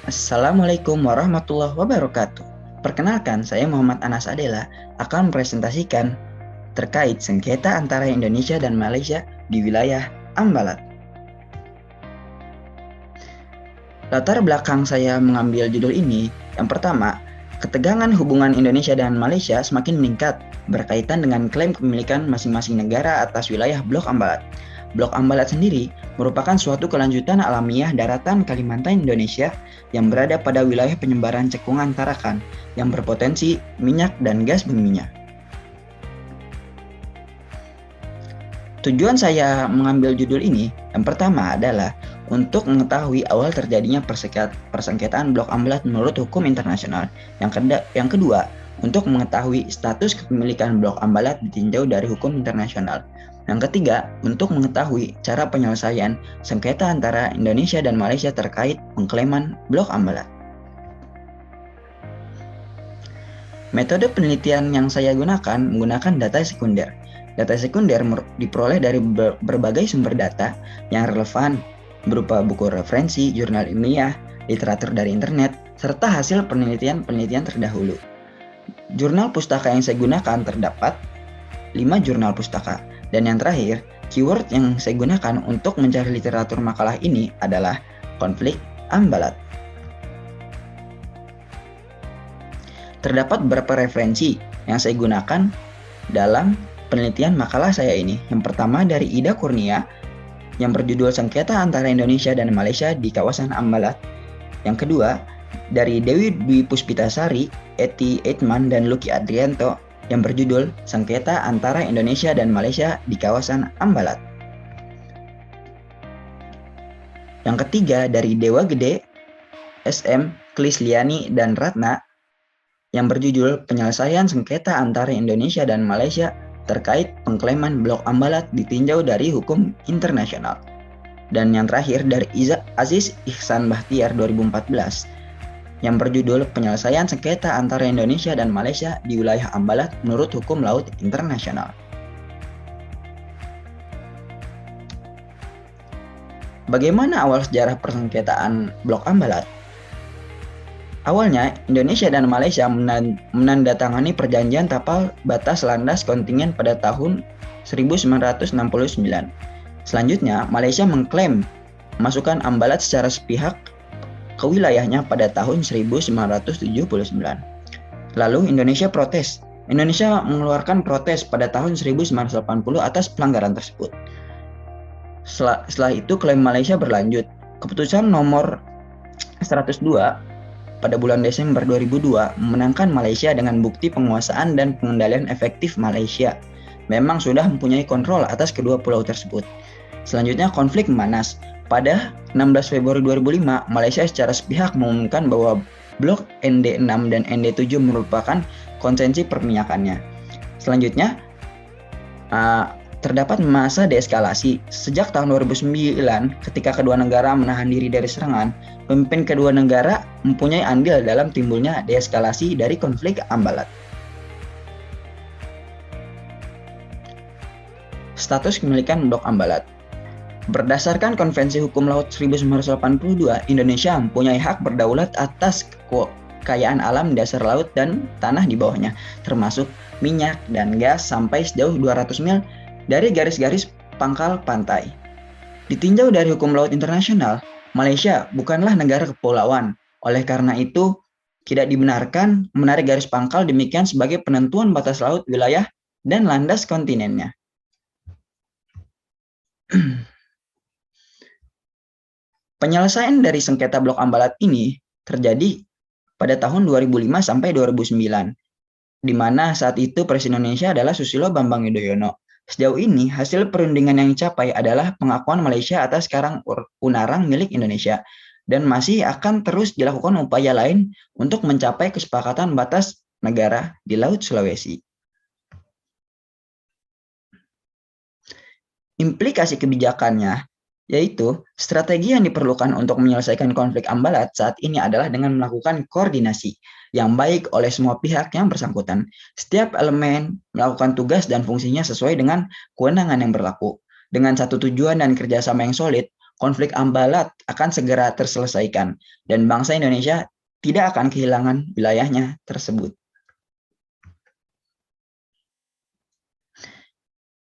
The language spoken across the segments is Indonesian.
Assalamualaikum warahmatullahi wabarakatuh. Perkenalkan, saya Muhammad Anas Adela akan mempresentasikan terkait sengketa antara Indonesia dan Malaysia di wilayah Ambalat. Latar belakang saya mengambil judul ini, yang pertama, ketegangan hubungan Indonesia dan Malaysia semakin meningkat berkaitan dengan klaim kepemilikan masing-masing negara atas wilayah Blok Ambalat. Blok Ambalat sendiri merupakan suatu kelanjutan alamiah daratan Kalimantan Indonesia yang berada pada wilayah penyebaran cekungan Tarakan yang berpotensi minyak dan gas bumi minyak. Tujuan saya mengambil judul ini yang pertama adalah untuk mengetahui awal terjadinya persengketaan Blok Ambalat menurut hukum internasional. Yang kedua, untuk mengetahui status kepemilikan Blok Ambalat ditinjau dari hukum internasional. Yang ketiga, untuk mengetahui cara penyelesaian sengketa antara Indonesia dan Malaysia terkait pengklaiman Blok Ambalat. Metode penelitian yang saya gunakan menggunakan data sekunder. Data sekunder diperoleh dari berbagai sumber data yang relevan berupa buku referensi, jurnal ilmiah, literatur dari internet, serta hasil penelitian-penelitian terdahulu. Jurnal pustaka yang saya gunakan terdapat 5 jurnal pustaka. Dan yang terakhir, keyword yang saya gunakan untuk mencari literatur makalah ini adalah konflik Ambalat. Terdapat beberapa referensi yang saya gunakan dalam penelitian makalah saya ini. Yang pertama dari Ida Kurnia yang berjudul Sengketa Antara Indonesia dan Malaysia di Kawasan Ambalat. Yang kedua dari Dewi Dwi Puspitasari, Eti Eitman, dan Lucky Adrianto yang berjudul Sengketa Antara Indonesia dan Malaysia di Kawasan Ambalat. Yang ketiga dari Dewa Gede, SM, Klisliani, dan Ratna yang berjudul Penyelesaian Sengketa Antara Indonesia dan Malaysia terkait pengklaiman Blok Ambalat ditinjau dari hukum internasional. Dan yang terakhir dari Aziz Ihsan Bahtiar 2014 yang berjudul Penyelesaian Sengketa Antara Indonesia dan Malaysia di Wilayah Ambalat menurut Hukum Laut Internasional. Bagaimana awal sejarah persengketaan Blok Ambalat? Awalnya, Indonesia dan Malaysia menandatangani perjanjian tapal batas landas kontingen pada tahun 1969. Selanjutnya, Malaysia mengklaim masukkan Ambalat secara sepihak ke wilayahnya pada tahun 1979. Lalu Indonesia protes. Indonesia mengeluarkan protes pada tahun 1980 atas pelanggaran tersebut. Setelah itu klaim Malaysia berlanjut. Keputusan nomor 102 pada bulan Desember 2002 memenangkan Malaysia dengan bukti penguasaan dan pengendalian efektif Malaysia memang sudah mempunyai kontrol atas kedua pulau tersebut. Selanjutnya konflik memanas. Pada 16 Februari 2005, Malaysia secara sepihak mengumumkan bahwa blok ND6 dan ND7 merupakan konsensi perminyakannya. Selanjutnya, terdapat masa deeskalasi. Sejak tahun 2009, ketika kedua negara menahan diri dari serangan, pemimpin kedua negara mempunyai andil dalam timbulnya deeskalasi dari konflik Ambalat. Status kepemilikan Blok Ambalat. Berdasarkan Konvensi Hukum Laut 1982, Indonesia mempunyai hak berdaulat atas kekayaan alam dasar laut dan tanah di bawahnya, termasuk minyak dan gas sampai sejauh 200 mil dari garis-garis pangkal pantai. Ditinjau dari hukum laut internasional, Malaysia bukanlah negara kepulauan. Oleh karena itu, tidak dibenarkan menarik garis pangkal demikian sebagai penentuan batas laut wilayah dan landas kontinennya. Penyelesaian dari sengketa Blok Ambalat ini terjadi pada tahun 2005 sampai 2009, di mana saat itu Presiden Indonesia adalah Susilo Bambang Yudhoyono. Sejauh ini, hasil perundingan yang dicapai adalah pengakuan Malaysia atas Karang Unarang milik Indonesia, dan masih akan terus dilakukan upaya lain untuk mencapai kesepakatan batas negara di Laut Sulawesi. Implikasi kebijakannya yaitu strategi yang diperlukan untuk menyelesaikan konflik Ambalat saat ini adalah dengan melakukan koordinasi yang baik oleh semua pihak yang bersangkutan. Setiap elemen melakukan tugas dan fungsinya sesuai dengan kewenangan yang berlaku. Dengan satu tujuan dan kerjasama yang solid, konflik Ambalat akan segera terselesaikan dan bangsa Indonesia tidak akan kehilangan wilayahnya tersebut.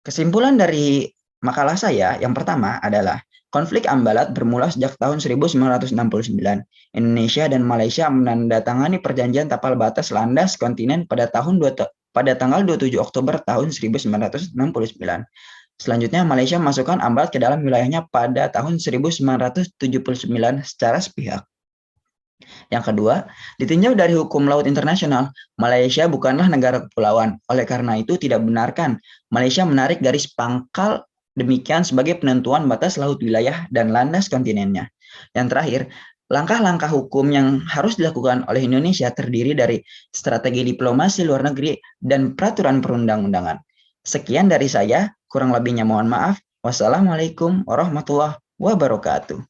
Kesimpulan dari makalah saya yang pertama adalah konflik Ambalat bermula sejak tahun 1969. Indonesia dan Malaysia menandatangani perjanjian tapal batas landas kontinen pada tanggal 27 Oktober tahun 1969. Selanjutnya, Malaysia masukkan Ambalat ke dalam wilayahnya pada tahun 1979 secara sepihak. Yang kedua, ditinjau dari hukum laut internasional, Malaysia bukanlah negara kepulauan. Oleh karena itu, tidak benarkan Malaysia menarik garis pangkal demikian sebagai penentuan batas laut wilayah dan landas kontinennya. Yang terakhir, langkah-langkah hukum yang harus dilakukan oleh Indonesia terdiri dari strategi diplomasi luar negeri dan peraturan perundang-undangan. Sekian dari saya, kurang lebihnya mohon maaf. Wassalamualaikum warahmatullahi wabarakatuh.